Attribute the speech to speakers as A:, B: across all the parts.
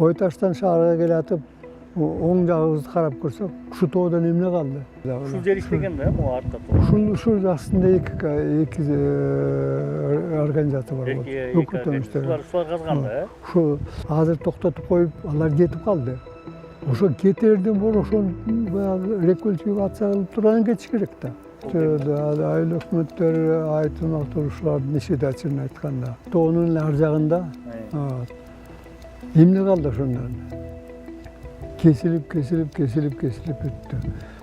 A: Koy Taş'tan şahara kelatip oң жағыбызды қарап көрсек, şu тоғдан emne kaldı.
B: Şu жериштеген да, o arka toğ.
A: Şu aslında iki organizatı var.
B: Şular kazgan da.
A: Şu hazır toxtatıp koyup, alар ketip kaldı. Oşo keterden bor oşon rekультивация kılıp duran geçiş gerek da. Aylı hükümetler, aytılmak duruşlar, neşe de açın aytkanda. Toğunun arjağında emne kaldı şundan. Kesilip öttü.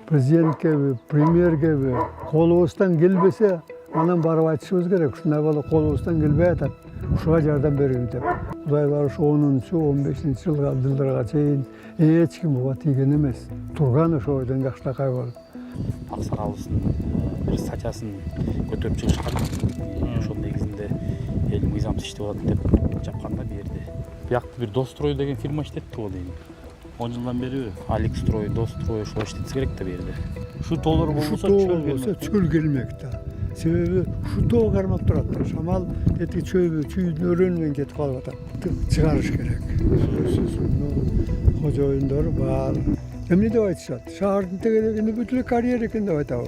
A: Prezident gibi, premier gibi, kolubuzdan gelbese, anam barıp aytışımız gerek. Şunday bola kolubuzdan gelbey atat. Uşuğa jardam bereyim dep. Kuday bar şu 10-15 yıllarga çeyin hiç kim buga тийген эмес. Турган ошо ойдон жакшылакай болуп.
C: Аксакалыбыздын бир статьясын көтөрүп чыгышкан. Ошол негизинде эл мыйзамсыз иштеп атат деп чапканда берди. Биякта бир Дострой деген фирма иштетти го дейм. 10 жылдан бери Алексстрой, Дострой ошол иштетсе керек да берди. Şu тоолор болбосо
A: çöl gelmek da. Sebebi şu toğ karmak duratlar. Şamal etik çöydün örönmen ketip kalıp atat. Çıkarış gerek. Hoca oyunları var. Emni de aytışat. Şahardın tegedekinde bütülü kariyer ekin de aytağı.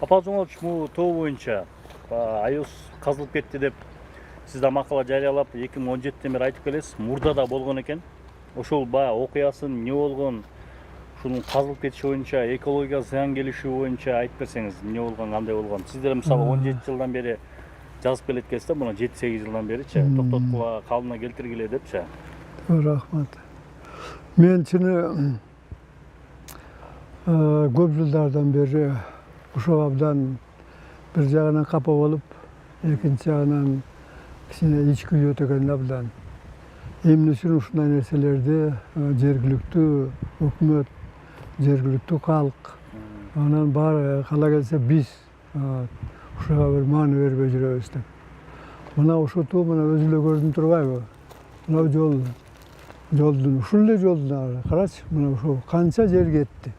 B: Апал Жоңолович, bu тоо боюнча айыбыз казылып кетти деп сиз да макала жарыялап 2017-ден бери айтып келесиз. Мурда да болгон экен. Ошол баягы окуясын эмне болгон, шунун казылып кетиши боюнча, экологияга зыян келиши боюнча айтып берсеңиз, эмне болгон, кандай болгон? Сиздер мисалы 17 жылдан бери жазып келет экенсиз да, муну 7-8 жылдан беричи, токтоткула, калыбына келтиргиле депчи.
A: Рахмат. Мен чыны көп жылдардан бери ошол абдан bir жагынан капа болуп, экинчи жагынан кичине ич күйөө деген абдан. Эмне үчүн ушундай нерселерди жергиликтүү өкмөт, жергиликтүү калк, анан баары кала келсе биз ушуга бир маани бербей жүрөбүз деп. Мына ушуту мына өзү эле көрүнүп турбайбы? Мына жолдун ушул эле жолдун карачы, мына ушул канча жер кетти,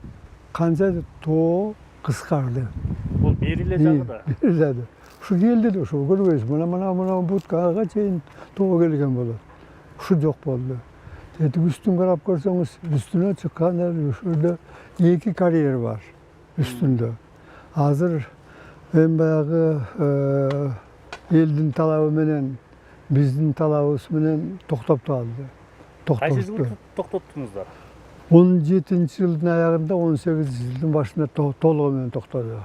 A: канча тоо кыскарды.
B: Бул бериле жагы да.
A: Бериле. Ушу келди да, ошо көрбөйсүз. Мына буткага чейин тоо келген болот. Ушу жок болду. Этип үстүн карап көрсөңүз, үстүнө чыкканда ушурда 2 карьер бар үстүндө. Азыр эми баягы элдин талабы менен, биздин талабыбыз менен токтоп калды.
B: Кайсы жылы токтоттуңуздар?
A: 17-жылдын аягында, 18-жылдын башында толугу менен токтоду.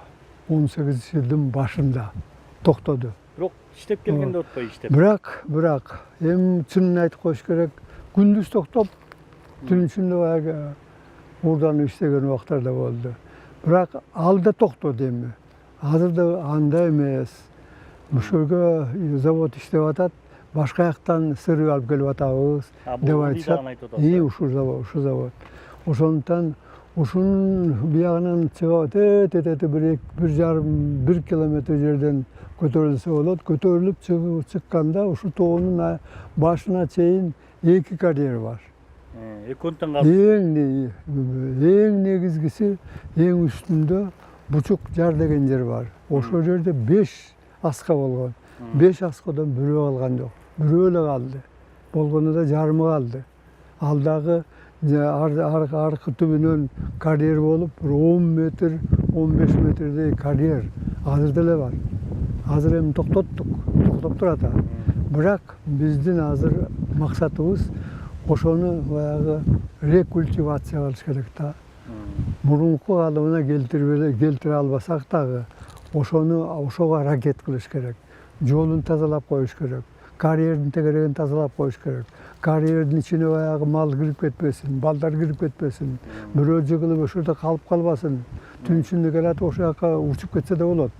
A: 18-жылдын башында токтоду.
B: Бирок иштеп келгенде отпой иштеп.
A: Бирок эми чынын айтып коюш керек, күндүз токтоп, түн ичинде баягы уурданып иштеген убактар да болду. Бирок алда токтоду эми. Азыр да андай эмес. Ушурга завод иштеп атат. Башка жактан сырып алып келип атабыз деп айтышат. Ушу завод. Ошондуктан ушунун биягынан чыгып бир 1,5 километр жерден көтөрүлсө болот. Көтөрүлүп чыкканда ушу тоонун башына чейин 2 карьер бар.
B: Экөндөн калып.
A: Эң негизгиси, эң үстүндө Бучук жар деген жер бар. Ошол жерде 5 аска болгон. 5 аскадан бирөө калган жок. Бирөө эле калды. Болгону да жарымы калды. Алдагы аркы түбүнөн карьер болуп, 10 метр, 15 метрдей карьер азыр деле бар. Азыр эми токтоп турат. Бирок биздин азыр максатыбыз ошону баягы рекультивация кылыш керек да. Мурунку калыбына келтире албасак дагы ошого аракет кылыш керек. Жолун тазалап коюш керек. Карьердин тегерегин тазалап коюш керек. Карьердин ичине баягы мал кирип кетпесин, балдар кирип кетпесин, бирөө жыгылып ошурда калып калбасын. Түн ичинде келатып ошол жака учуп кетсе да болот.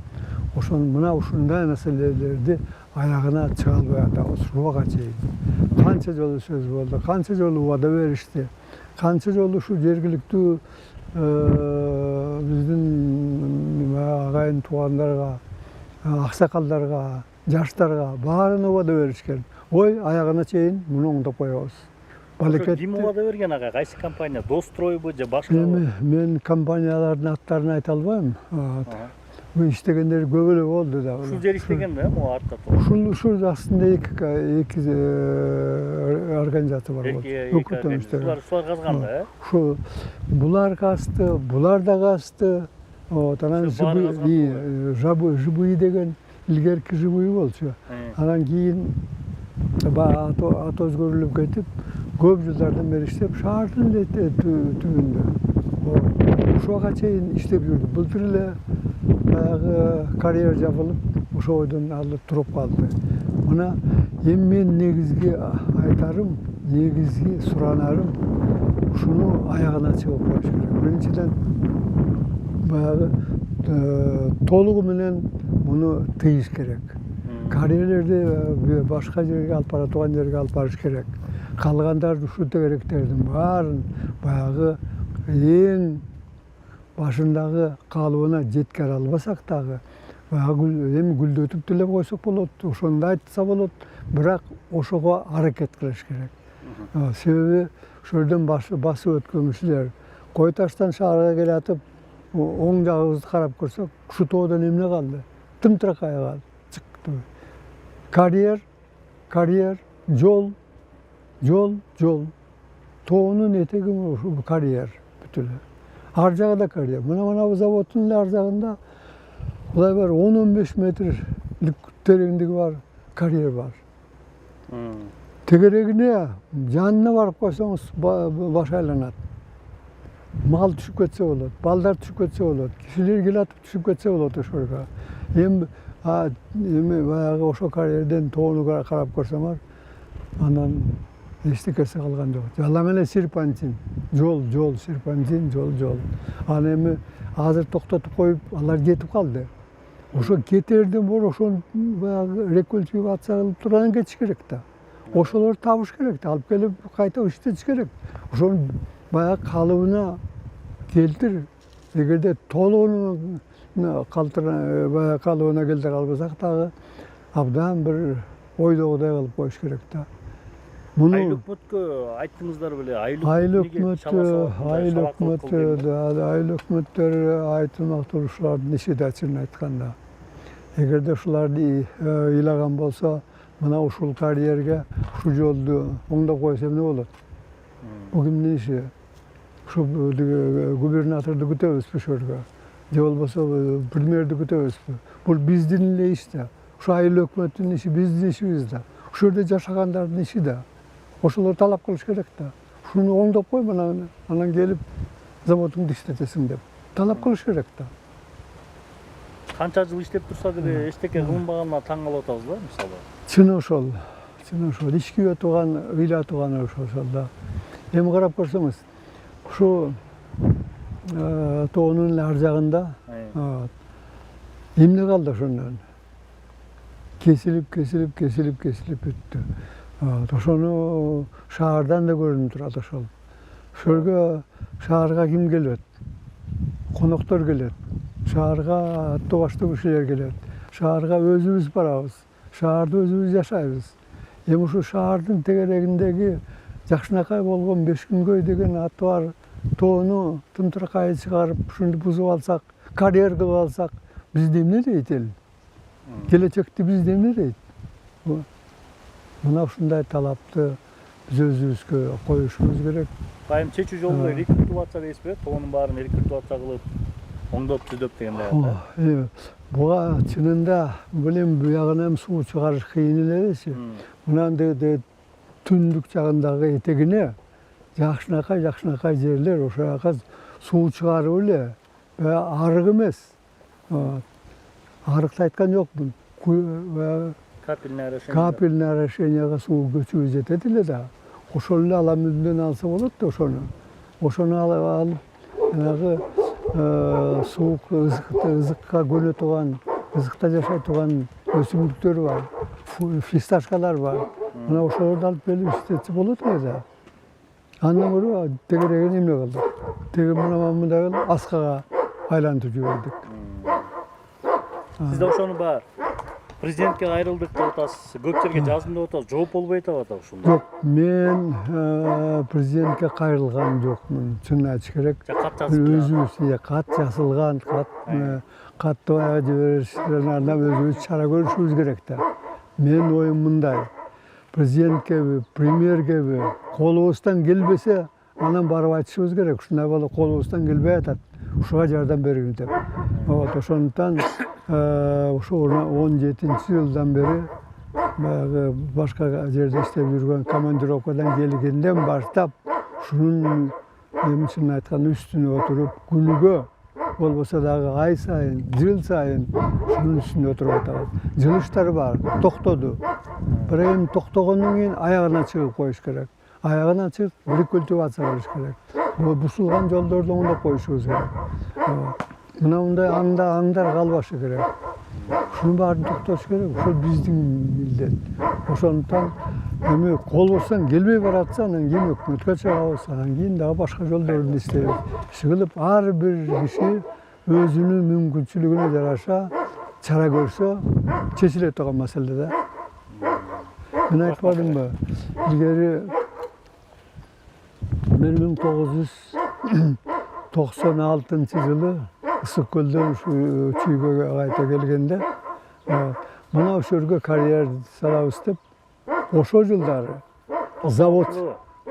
A: Мына ушундай маселелерди аягына чыга албай атабыз ушуга чейин. Канча жолу сөз болду, канча жолу убада беришти, канча жолу ушу жергиликтүү биздин агайын туугандарга, аксакалдарга, жаштарга баарына убада беришкен. Ой, аягына чейин муну оңдоп коебуз. Балекетти.
B: Димова да берген ага, кайсы компания? Достройбу же башка?
A: Мен компаниялардын аттарын айта албайм. Бул иштегендер көп эле болду да.
B: Ушул жер иштеген да, могу артта
A: Ушул астында эки организация бар болду.
B: Шулар казган да, э?
A: Ушу булар казды, булар да казды. Анан ЖБИ деген илгерки ЖБИ болчу. Анан кийин аты өзгөрүлүп кетип, көп жылдардан бери иштеп, шаардын түбүндө. Ушуга чейин иштеп жүрдү. Былтыр эле баягы карьер жабылып, ошол бойдон алып туруп калды. Мына эми мен негизги айтарым, негизги суранарым ушуну аягына чыгып коюш керек. Биринчиден баягы толугу менен муну тыйыш керек. Карьерлерди башка жерге алып бара турган жерге алып барыш керек. Калгандарды ушул тегеректердин баарын баягы эң башындагы калыбына жеткире албасак дагы, баягы эми гүлдөтүп деле койсок болот, ошондо айтса болот, бирок ошого аракет кылыш керек. Себеби ошол жерден басып өткөн кишилер Кой таштан шаарга келатып, оң жагыбызды карап көрсөк, ушу тоодон эмне калды? Тымтыракай калды, чыкты. Карьер, жол. Тоонун этеги ушу карьер бүт эле. Ар жагы да карьер. Мына заводдун ар жагында кудай бар 10-15 метрлик тереңдиги бар карьер бар. Тегерегине жанына барып койсоңуз баш айланат. Мал түшүп кетсе болот, балдар түшүп кетсе болот, кишилер келатып түшүп кетсе болот ошолго. Эми баягы ошол карьерден тоону карап көрсөңөр, анан эчтекеси калган жок. Жалаң эле серпантин, жол, серпантин, жол. Аны эми азыр токтотуп коюп, алар кетип калды. Ошо кетерден бұрын ошон баягы рекультивация кылып турган кетиш керек да. Ошолорду табыш керек да, алып келип кайта иштетиш керек. Ошонун баягы калыбына келтир. Эгерде толугу баягы калыбына келтире албасак дагы абдан бир ойдогудай кылып коюш керек да.
B: Айыл өкмөткө айттыңыздар беле? Айыл
A: өкмөттөр айтылмактуу ушулардын иши да чынын айтканда. Эгерде ушуларды ыйлаган болсо, мына ушул карьерге ушу жолду оңдоп койсо эмне болот? Бул кимдин иши? Ушу губернаторду күтөбүзбү ошол жерге? Же болбосо премьерди күтөбүзбү? Бул биздин эле иш да. Ушу айыл өкмөттүн иши биздин ишибиз да. Ушул жерде жашагандардын иши да. Ошолор талап кылыш керек да. Ушуну оңдоп кой, анан келип заводуңду иштетесиң деп талап кылыш керек да.
B: Канча жыл иштеп турса деле эчтеке кылынбаганына таң калып атабыз да, мисалы.
A: Чын ошол. Ишкиге турган, ыйла турган ошол да. Эми карап көрсөңүз, ушу тоонун ар жагында эмне калды ошондон? Кесилип бүттү. Ошону шаардан да көрүнүп турат ошол. Ошолго шаарга ким келет? Коноктор келет. Шаарга аттуу баштуу кишилер келет. Шаарга өзүбүз барабыз. Шаарда өзүбүз жашайбыз. Эми ушу шаардын тегерегиндеги жакшынакай болгон Бешкүнгөй деген аты бар тоону Тымтыракай чыгарып, ушуну бузуп алсак, карьер кылып алсак, бизди эмне дейт эл? Келечекти бизди эмне дейт? Мына ушундай талапты биз өзүбүзгө коюшубуз керек.
B: Кайым чечүү жолу рекультивация дейсизби? Тоонун баарын рекультивация кылып, оңдоп түзөп дегендей.
A: Буга чынында бул эми буягынан суу чыгарыш кыйын элечи. Мынандай түндүк жагындагы этегине жакшынакай жерлер, ошол жака суу чыгарып эле, арык эмес. Арыкты айткан жокмун. Капельное орошенияга суу көчүгү жетет эле да. Ошол эле аламүздөн алса болот да ошону. Ошону алып, жанагы суук ызыкка көнө турган, ызыкта жашай турган өсүмдүктөр бар. Фисташкалар бар. Мына ошолорду алып келип иштетсе болот эле да. Андан көрө тегерегин эмне кылдык? Теги мындай кылып аскага айлантып жибердик.
B: Сизде ошону бар президентке кайрылдык деп атасыз, көк жерге жаздым деп атасыз, жооп болбой атабы ушунда?
A: Жок, мен президентке кайрылган жокмун, чынын айтыш керек.
B: Кат жазып
A: Өзүбүз кат жазылган, катты баягы жибериштерден ардам өзүбүз чара көрүшүбүз керек да. Менин оюм мындай. Президенткеби, премьергеби колубуздан келбесе, анан барып айтышыбыз керек. Ушундай болуп колубуздан келбей атат. Ушуга жардам бериңиз деп. Вот ошондуктан ошо 17-жылдан бери баягы башка жерде иштеп жүргөн командировкадан келгенден баштап ушунун чынын айтканда үстүнө отуруп күнүгө болбосо дагы ай сайын, жыл сайын ушунун үстүндө отуруп атабыз. Жылыштар бар, токтоду. Бирок эми токтогондон кийин аягына чыгып коюш керек. Аягына чыгып бир культивация кылыш керек. Бусулган жолдорду оңдоп коюшубуз керек. Мындай аңдар калбашы керек. Ушунун баарын токтош керек. Ошол биздин милдет. Ошондуктан эми колубуздан келбей баратса, анан кийин өкмөткө чыгабыз, анан кийин дагы башка жолдорду иштейбиз. Иш кылып ар бир киши өзүнүн мүмкүнчүлүгүнө жараша чара көрсө, чечиле турган маселе да. Мен айтпадымбы, илгери 1996-жылы Ысык көлдөн ушу чүйгөгө кайта келгенде, мына ошол жерге карьер салабыз деп, ошол жылдары завод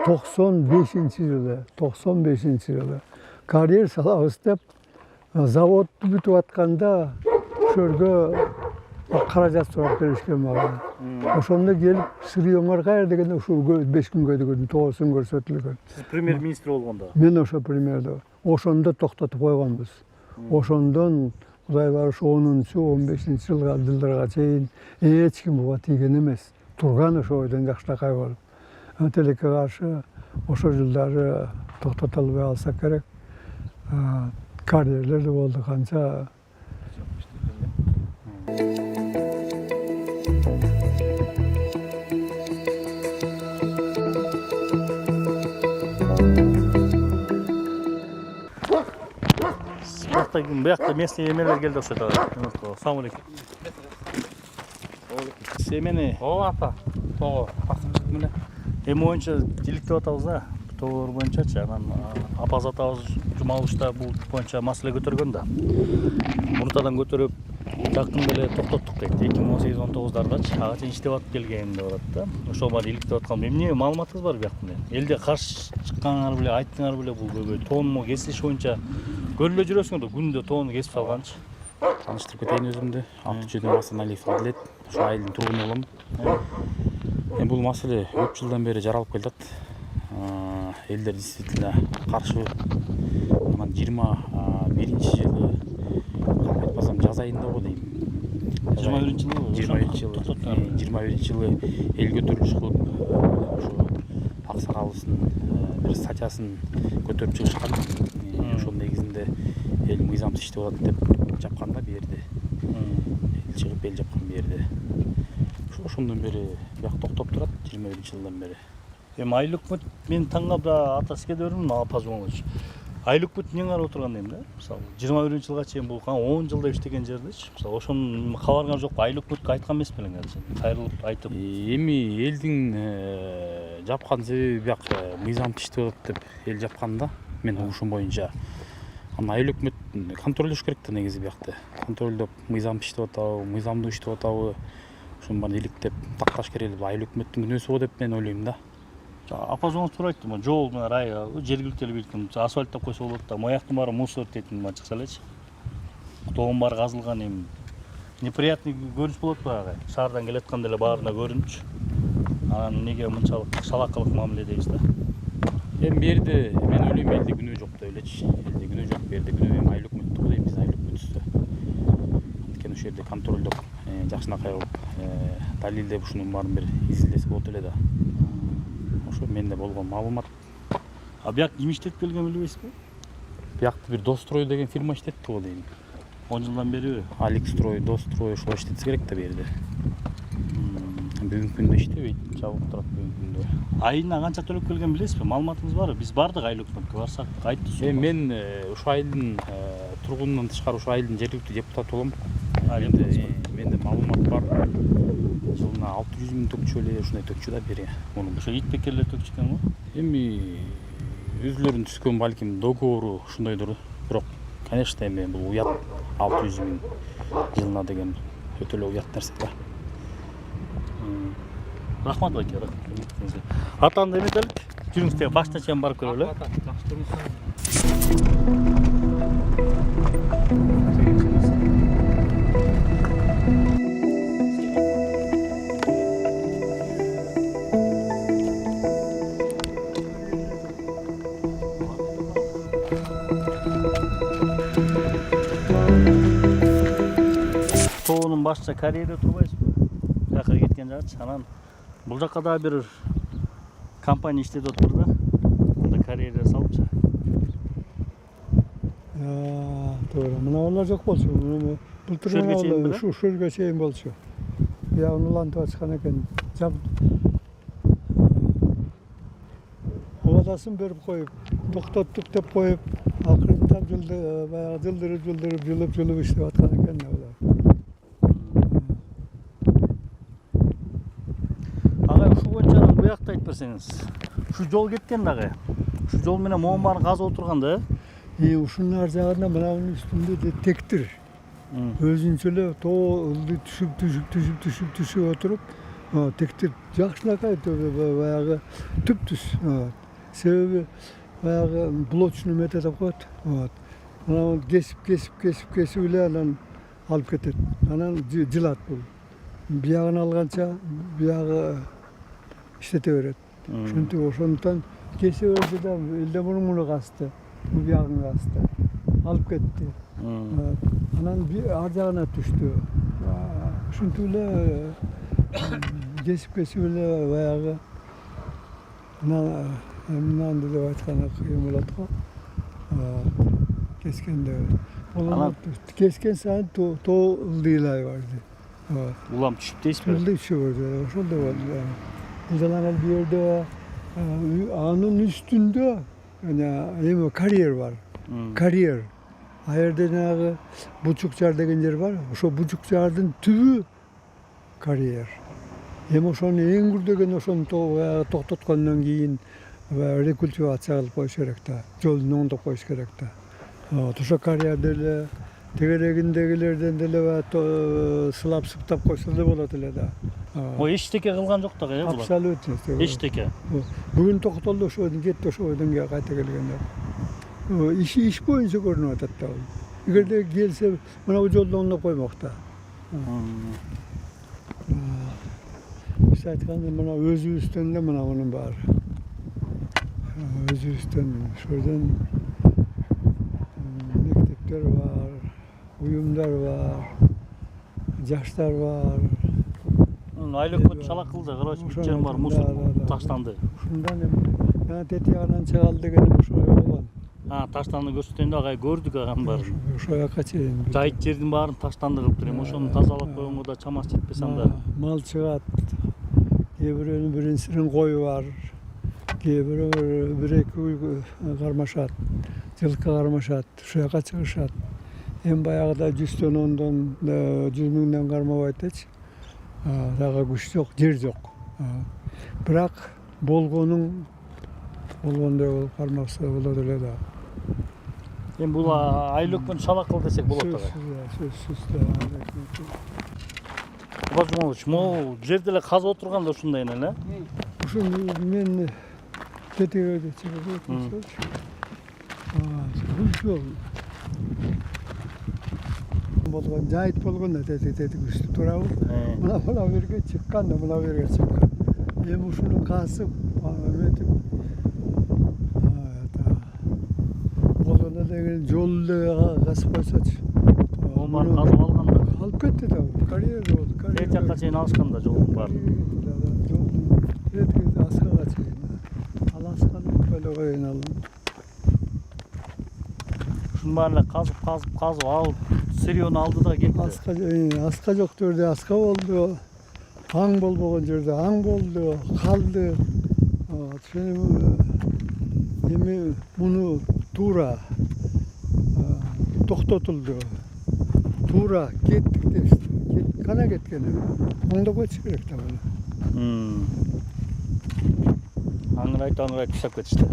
A: 95-жылы карьер салабыз деп, заводду бүтүп атканда ошол жерге каражат сурап беришкен мага. Ошондо келип сырыйыңар кайер дегенде ушул 5 күнгө деген тоосун көрсөтүлгөн.
B: Сиз премьер-министр болгондо?
A: Мен ошо премьерде. Ошондо токтотуп койгонбуз. Ошондон Кудай барышы 10-15-жылдарга чейин эч ким буга тийген эмес. Турган ошо ойдон жакшынакай болуп. Тилекке каршы ошол жылдары токтото албай алсак керек. Карьерлер да болду канча.
B: Буякта местный эмелер келди окшойт. Ассалам алейкум. Эмени
C: ата. Тоо паспорт менен.
B: Эми боюнча иликтеп атабыз да. Тоор боюнчачы анан апаз атабыз жумалышта бул боюнча маселе көтөргөн да. Муртадан көтөрүп жакында эле токтоттук дейт. 2018-19-дардачы ага чейин иштеп атып келген деп атат да. Ошол баары иликтеп аткан. Эмне маалыматыңыз бар буяктан? Элде каршы чыкканыңар беле, айттыңар беле бул көбөй тоонмо кесилиш боюнча көрүлө жүрөсүңөр да күндө тоону кесип салганчы.
C: Таныштырып кетейин өзүмдү. Аты-жөнүм Асаналиев Адилет. Ошо айылдын тургуну болом. Эми бул маселе көп жылдан бери жаралып келатат. Элдер действительно каршы. Анан 21-жылы айтпасам жаз айында го дейм. 21-жылы эл көтөрүлүш кылып ошо аксакалыбыздын бир статьясын көтөрүп чыгышкан. Ошол негизинде эл мыйзамсыз иштеп атат деп жапкан да бу жерде. Эл чыгып эл жапкан бу жерде. Ошондон бери бияк токтоп турат 21-жылдан бери.
B: Эми айлык бүт мен таңга да атаске көрүм, апаз болмоч. Айлык бүт эмне карап отурган дейм да. Мисалы 21-жылга чейин бул 10 жылда иштеген жердечи. Мисалы ошонун кабарган жокпу? Айлык бүт айткан эмес белең азыр. Кайрылып айтып.
C: Эми элдин жапкан себеби бияк мыйзамсыз иштеп атат деп эл жапкан да. Мен угушум боюнча. Анан айыл өкмөт контролдош керек да негизи биякта. Контролдоп мыйзамсыз иштеп атабы, мыйзамдуу иштеп атабы, ошонун баарын иликтеп такташ керек деп айыл өкмөттүн күнөөсү го деп мен ойлойм да.
B: Апазоңуз туура айтты, жол менен райга жергиликтүү эле билким, асфальттап койсо болот да. Мояктын баары мусор дейтин чыкса элечи. Тоон баары казылган эми неприятный көрүнүш болот баягы. Шаардан келатканда эле баарына көрүнчү. Анан эмнеге мынчалык шалакылык мамиле дейбиз да.
C: Эми бу жерде мен ойлойм элде күнөө жок деп элечи. Элде күнөө жок, бу жерде күнөө эми айыл өкмөттү го дейм биз, айыл өкмөтүбүз. Анткени ошол жерде контролдоп жакшынакай кылып далилдеп ушунун баарын бир изилдесе болот эле да. Ошо менде болгон маалымат.
B: А бияк ким иштеп келген билбейсизби?
C: Биякта бир Дострой деген фирма иштетти го дейм.
B: 10 жылдан бериби?
C: Алекстрой, Дострой ошол иштетсе керек да бу жерде. Бүгүнкү күндө иштебейт, жабык турат бүгүнкү күндө.
B: Айына канча төлөп келген билесизби? Маалыматыңыз барбы? Биз бардык айыл өкмөткө барсак, айтты.
C: Мен ушул айылдын тургунунан тышкары ушул айылдын жергиликтүү депутаты болом. Менде маалымат бар. Жылына 600 000 төкчү эле ушундай төкчү да бери. Мунун
B: Ошо ит бекерлер төкчү экен го.
C: эми өзүлөрүнүн түзгөн балким договору ушундайдыр. Бирок, конечно, эми бул уят 600 000 жылына деген өтө эле уят нерсе да.
B: Рахмат байке, рахмат. Атанды эметелик. Жүрүңүз тең башына чейин барып көрөлү. Тоонун башча карьера турбайсызбы? Жака кеткен жагычы. Анан бул жака да бир компания иштеп отур да. Анда карьера салыпчы.
A: Doğru. Mına onlar çok bolçu. Bultur
B: Şurga çeyin mi?
A: şu şurga çeyin bolçu. Ya onu lan açkan eken. Jab Ovadaсын berip koyup, toktottuk dep koyup, akırıntap bayağı jıldırıp işlep atkan eken ne olar.
B: Агай, ушу боюнча bu жакты айтып берсеңиз. Şu жол кеткен дагы. Şu жол менен моун баарын казып отурган да.
A: Ушунун ар жагында мынанын üstünde de tektir. Өзүнчөлө тоо ылды түшүп отуруп, tektir жакшынакай баягы түптүс. Себеби баягы блочный мете деп коет. Анан кесип эле анан алып кетет. Анан жылат бул. Биягын алганча биягы иштете берет. Ошентип ошондуктан кесе берди да элде муну касты. Bu biягын касты. Алып кетти. Анан ар жагына түштү. Ушинтип эле кесип эле баягы мындан деп айтканда кыйын болот го. Кескенде. Kesken сайын тоо ылдыйлай барды.
B: Улам түшүп дейсизби?
A: Ылдый түшүп, ошондой болду. Ылдалан бир жерде анын үстүндө эми карьер бар. Карьер. А жерде жанагы Бучукчар деген жер бар. Ошо Бучукчардын түбү карьер. Эми ошону эң күрдөгөн ошону токтоткондон кийин рекультивация кылып коюш керек да. Жолун оңдоп коюш керек да. Ошо карьерде эле тегерегиндегилерден деле сылап сыптап койсо да болот эле да.
B: Эчтеке кылган жок дагы, э, булар.
A: Абсолютно.
B: Эчтеке.
A: Бүгүн токтолду ошодон кетти, ошодон кайта келгендер. Иш боюнча көрүнүп атат да. Эгерде келсе, мына бул жолду оңдоп коймок да. Биз айтканда мына өзүбүздөн эле мына мунун баары. Өзүбүздөн ошодон мектептер бар, уюмдар бар, жаштар бар.
B: Айлыкөт чала кылды, короче, бүчөң бар, мусор таштанды.
A: Ушундан эми тетиягынан чыгалы деген ошо болгон.
B: Таштанды көрсөткөндө агай көрдүк аган баарын.
A: Ошо жака чейин.
B: Жайыт жердин баарын таштанды кылыптыр. Эми ошону тазалап койгонго да чамасы жетпес анда.
A: Мал чыгат. Кээ бирөөнүн биринсирин кою бар. Кээ бирөө бир-эки кармашат. Жылкы кармашат. Ошо жака чыгышат. Эми баягыда 100дөн 10дон 100 миңден кармабайт дечи. Дагы күч жок, жер жок. Бирок болгондой болуп кармакса болот эле да.
B: Эми бул айлыкпен чала кыл десек болот дагы.
A: Сөзсүз.
B: Базмолуч, могу жерде эле казып отурганда ушундай эле.
A: Ушуну мен тетиге чыгып жол болгон, жайыт болгон да тети үстү турабы. Мына жерге чыккан да мына жерге чыккан. Эми ушуну касып, эметип болгондо деген жолду касып койсочу.
B: Омар казып алганда.
A: Алып кетти да, карьер болду.
B: Тет жакка чейин алышканда жолдун баары.
A: Тетиге аскага чейин. Ал асканы эле коюн ал.
B: Ушунун баарын эле казып алып, сырьёну алды да кетти.
A: Аска жок жерде аска болду. Аң болбогон жерде аң болду, калды. Эми муну туура токтотулду. Туура кеттик деп kana ketkeni. Onda koç gerek de bana.
B: Аңырайт ұстап кетішті.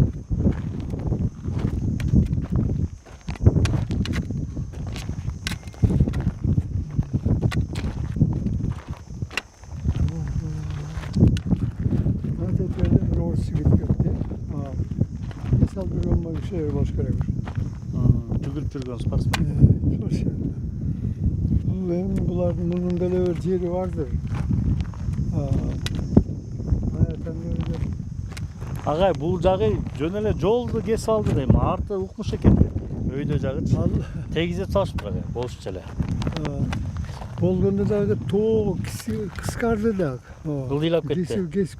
A: Atatürk'ün orası gitmekte. Misal bir olma bir şey baş gerek.
B: Жүгіріп жүрген спортсмен.
A: Çok şey. Bunların bunun da öyle yeri vardır. Hayatında öyle.
B: Ағай, бұл жағы жөн эле жолду кесип алды дейм. Арты укмуш экен. Өйдө жагычы. Тегизе салышып калды. Болушчу эле.
A: Болгонда da toğ kıskardı da.
B: Ылдыйлап кетти.
A: Kesip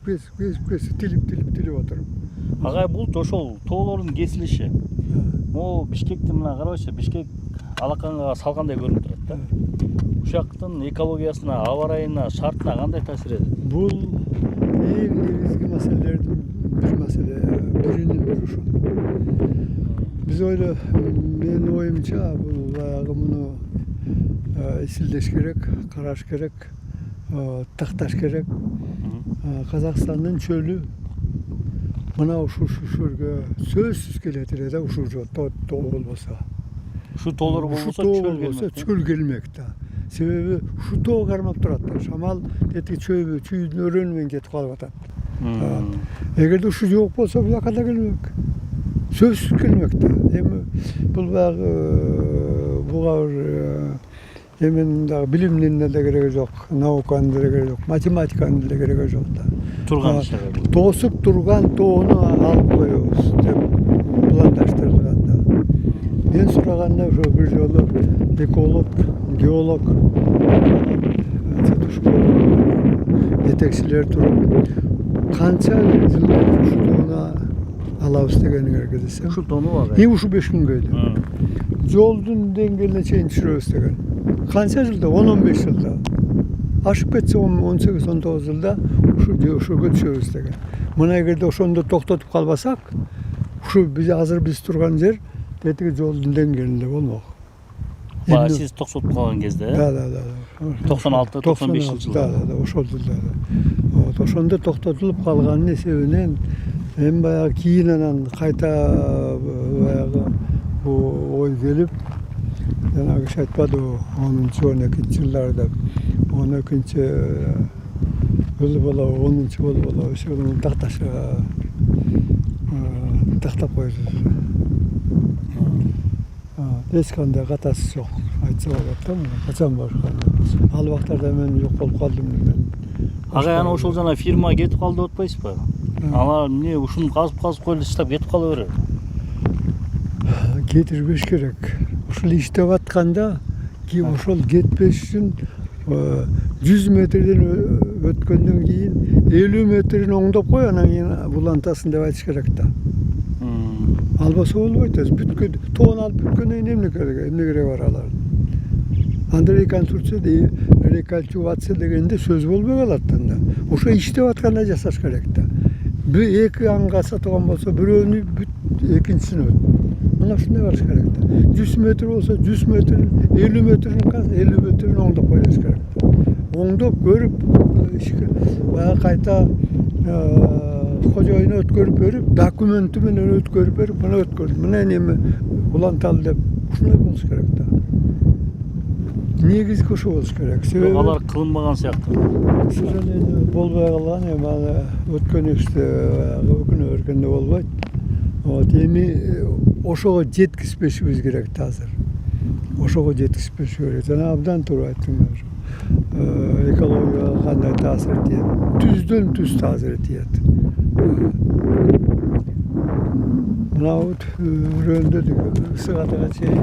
A: tilip oturup.
B: Ағай, бул ошол тоолордун кесилиши. Могу Бишкектин мына карабайчы, Бишкек алаканга салгандай көрүнүп турат да. Ушактын экологиясына, аба ырайына, шартына кандай таасир этет?
A: Бул эң негизги маселелердин bir mesele, birinin bir uşu. Biz öyle, benim oyumca bu bayağı bunu isildeş gerek, karaş gerek, taktaş gerek. Kazakistan'ın çölü bana uşurga sözsüz geletir de uşurca doğu olmasa.
B: Şu toğları olmasa
A: çöl gelmekte. Sebebi şu toğu karmak duratlar. Şamal dedi çöyün örünmen getip kalmadan. Eğer de şu yok olsa bu yakada gelmek. Sözsüz gelmekte. Bu hemen de bilimliğinde de gerek yok, naukanın da gerek yok, matematikanın da gerek yok da.
B: Turgan işte.
A: Tosup durgan toğunu alıp koyuyoruz. Bulandaştırılganda. Ben soraganda şu bir yolu ekolog, geolog, yetekçiler turup kança yıllar şu toğuna alabız degeni gerek edilse.
B: Şu toğunu var.
A: İyi şu 5 gün gördü. Yoldun dengeline çeyin düşürüyoruz degen. Kança yılda? 10-15 yılda. Aşıp etse 18-19 yılda şu düşürüyoruz degen. Buna eğer de oşonda toktatıp kalbasak, şu bize hazır biz turgan yer, dedik yoldun dengelinde olmak.
B: Ba siz toksotup kalgan gezde?
A: Da.
B: 96-95 yılda.
A: Da, oşol yılda. Oşonda toktatılıp kalganın sebebinen hem bayağı kiyinen kayta bayağı bu oy gelip yani şaşmadı o 10-12 yıllarda 12 yıl bola 10. yıl bola şunun taktaşı taktap koydu. Eskanda katası yok. Aytsa olattım mı? Kaçan var. Al vaxtlarda ben yok olup kaldım ben.
B: Ага, ана ошол жана фирма кетип калды деп атпайсызбы? Алар эмне ушуну казып коюлду иштеп кетип кала берет.
A: Getirmiş gerek. Uşul iştep atkanda ki uşul getpes üçün 100 metreden ötkөндөн кийин 50 metrini oңдоп koy anан kийин bulantasın dep aytış gerek da. Albasa bolboyt. Бүткөн тоон алып бүткөндөн кийин эмне керек бар алардын. Анда реконструкция дейт, рекультивация дегенде сөз болбой калат да. Ошо иштеп атканда жасаш керек да. Bir эки аңга сатылган болсо бирөөнү экинчисине өт. Мына ушундай барыш керек да. 100 метр болсо 100 метрин, 50 метрин 50 метрин оңдоп коюш керек. Оңдоп көрүп, баягы кайта кожоюна өткөрүп берип, документи менен өткөрүп берип, мына өткөрдүм. Мына неме уланталы деп ушундай болуш керек да. Негизги ошо болуш керек. Себеби
B: Алар кылынбаган сыяктуу.
A: К сожалению, болбой калган эми аны өткөн иште өкүнө бергенде болбойт. Вот эми ошого жеткизбешибиз керек да азыр. Ошого жеткизбеш керек. Жана абдан туура айттыңар. Экологияга кандай таасир этет? Түздөн түз таасир этет. Мына вот рөндө сыгатага чейин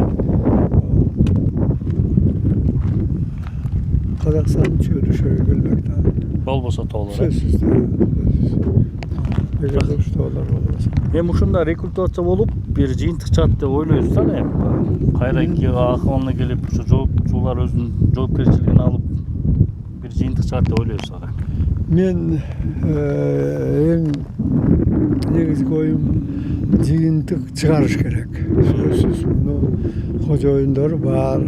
A: Kazakistan'ın çölü şöyle gelmekte.
B: Болбосо тоолор.
A: Sözsüz de. Eğer de şu toğlar olmasa.
B: Эми ушунда рекультивация болуп, бир жыйынтык чыгат деп ойлойбуз да эми. Кайра акыбалына келип, ушу жоопчулар өзүнүн жоопкерчилигин алып, бир жыйынтык чыгат деп ойлойбуз ага.
A: Men en негизги оюм жыйынтык чыгарыш керек. Сөзсүз муну кожоюндар бар.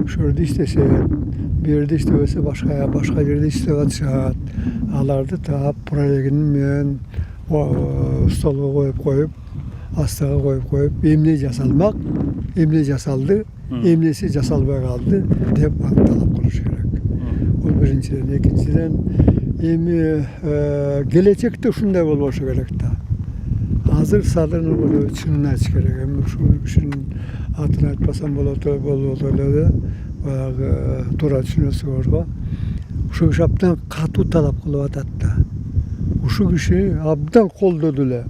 A: Ошол жерде иштешет, бу жерде иштебесе башка жерде иштеп атышат. Аларды таап проектин менен столго коюп, астыга коюп, эмне жасалмак, эмне жасалды, эмнеси жасалбай калды деп талап кылыш керек. Бул биринчиден. Экинчиден, эми келечекте ушундай болбошу керек да. Азыр салынып чынын айтыш керек. Эми ушул кишинин атын айтпасам болот эле да, баягы туура түшүнөсүңөргө. Ушул киши абдан катуу талап кылып атат да. Ушул киши абдан колдоду эле.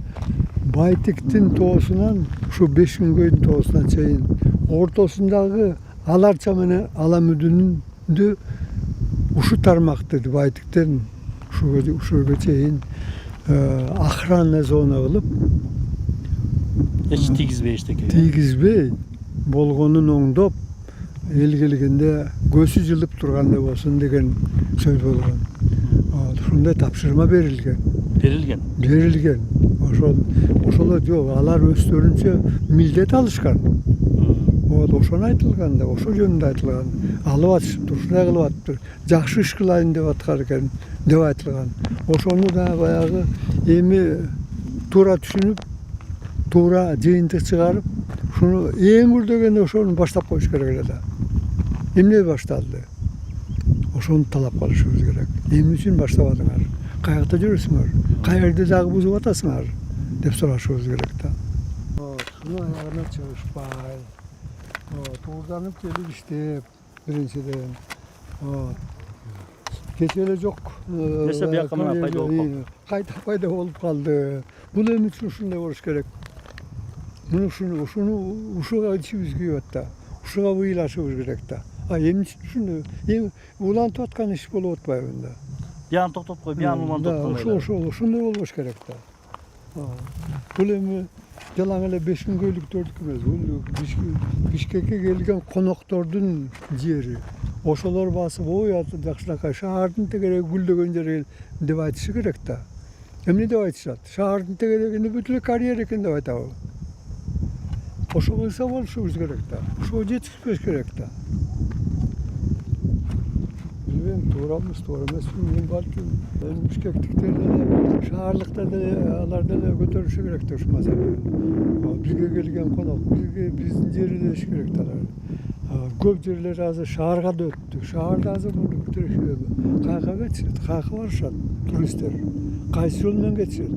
A: Байтиктин тоосунан ушу Бешкүнгөйдүн тоосуна чейин ортосундагы Аларча менен Аламүдүндү ушу тармакты Байтиктен ушуга чейин охранный зона кылып,
B: эч тийгизбей эчтеке.
A: тийгизбей болгонун оңдоп, эл келгенде көзү жылып тургандай болсун деген сөз болгон. Ушундай тапшырма берилген. Ошолор жок, алар өздөрүнчө милдет алышкан. Ошону айтылган да, ошол жөнүндө айтылган. Алып атышыптыр, ушундай кылып атыптыр. Жакшы иш кылайын деп аткан экен деп айтылган. Ошону да баягы эми туура түшүнүп, туура жыйынтык чыгарып, ушуну эң үрдөгөндө ошону баштап коюш керек эле да. Эмне башталды? Ошону талап кылышыбыз керек. Эмне үчүн баштабадыңар? Каякта жүрөсүңөр? Кай жерде дагы бузуп атасыңар? Деп сурашыбыз керек да. Шуну аягына чыгышпай, туурданып келип иштеп, биринчиден. Кече эле жок.
B: Эсе бияка мына пайда болуп калды.
A: Кайта пайда болуп калды. Бул эми үчүн ушундай болуш керек. Ушуга ичибиз күйүп атты. Ушуга ыйлашыбыз керек да. Эмне үчүн ушуну эми улантып аткан иш болуп атпайбы да.
B: Биян токтоп кой, биян улантып койгон.
A: Ошондой болбош керек да. Бул эми жалаң эле Бешкүнгөйлүктөрдүкү эмес. Бул Бишкекке келген коноктордун жери. Ошолор басып, ой, жакшынакай шаардын тегереги гүлдөгөн жер деп айтышы керек да. Эмне деп айтышат? Шаардын тегерегинде бүт эле карьер экен деп айтабы. Ошого кылса болушубуз керек да. Ошого жетишпеш керек да. Билбейм, туурамыз, туура эмеспи, балким бишкектиктер деле, шаарлыктар деле, алар деле көтөрүшү керек да ушу маселени. Бизге келген конок, биздин жерди деш керек да алар. Көп жерлер азыр шаарга да өттү. Шаарда азыр муну бүтүрүшүбү. Каяка кетишет, каяка барышат туристтер. Кайсы жол менен кетишет?